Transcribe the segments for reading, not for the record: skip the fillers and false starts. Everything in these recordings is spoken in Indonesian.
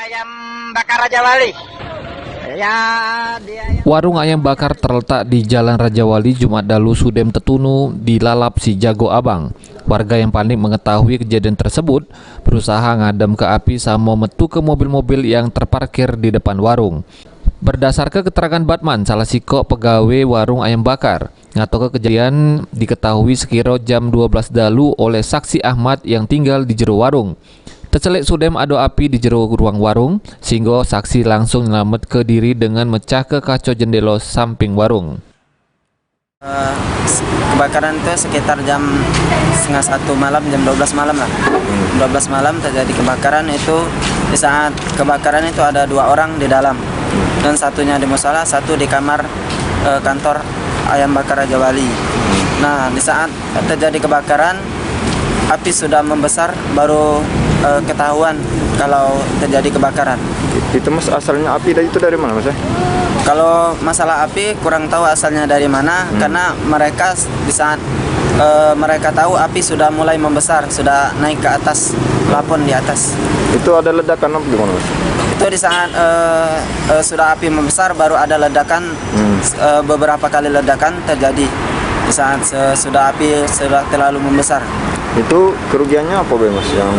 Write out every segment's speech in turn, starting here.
ayam bakar Raja Wali. Ya, Warung ayam bakar terletak di Jalan Raja Wali, Jumat Dalu, Sudem Tetunu, dilalap si Jago Abang. Warga yang panik mengetahui kejadian tersebut berusaha ngadem ke api sama metu ke mobil-mobil yang terparkir di depan warung. Berdasarkan keterangan Batman, salah siko pegawai warung ayam bakar, ngato ke kejadian diketahui sekira jam 12 dalu oleh saksi Ahmad yang tinggal di jero warung. Tercelik Sudem ado api di jero ruang warung, sehingga saksi langsung nyelamet ke diri dengan mecah ke kaca jendela samping warung. Kebakaran itu sekitar jam setengah 1 malam, jam 12 malam lah. 12 malam terjadi kebakaran itu. Di saat kebakaran itu ada 2 orang di dalam, dan satunya di musola, satu di kamar kantor ayam bakar Raja Wali. Nah, di saat terjadi kebakaran, api sudah membesar, baru ketahuan kalau terjadi kebakaran. Itu mas, asalnya api itu dari mana mas? Kalau masalah api kurang tahu asalnya dari mana, karena mereka di saat mereka tahu api sudah mulai membesar, sudah naik ke atas, plafon di atas. Itu ada ledakan apa gimana mas? Itu di saat sudah api membesar, baru ada ledakan, beberapa kali ledakan terjadi di saat sudah api sudah terlalu membesar. Itu kerugiannya apa mas? Yang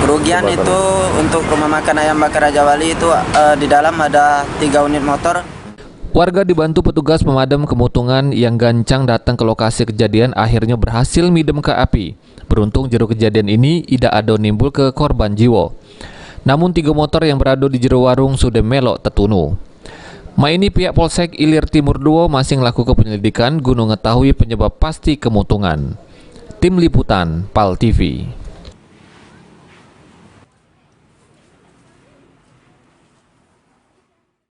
kerugian kebakaran itu untuk rumah makan ayam bakar Raja Wali itu di dalam ada 3 unit motor. Warga dibantu petugas pemadam kemutungan yang gancang datang ke lokasi kejadian, akhirnya berhasil midem ke api. Beruntung jero kejadian ini tidak ada nimbul ke korban jiwa. Namun 3 motor yang berada di jero warung sudah melok tetunu. Ini pihak Polsek Ilir Timur 2 masih melakukan penyelidikan guna mengetahui penyebab pasti kemutungan. Tim Liputan PAL TV.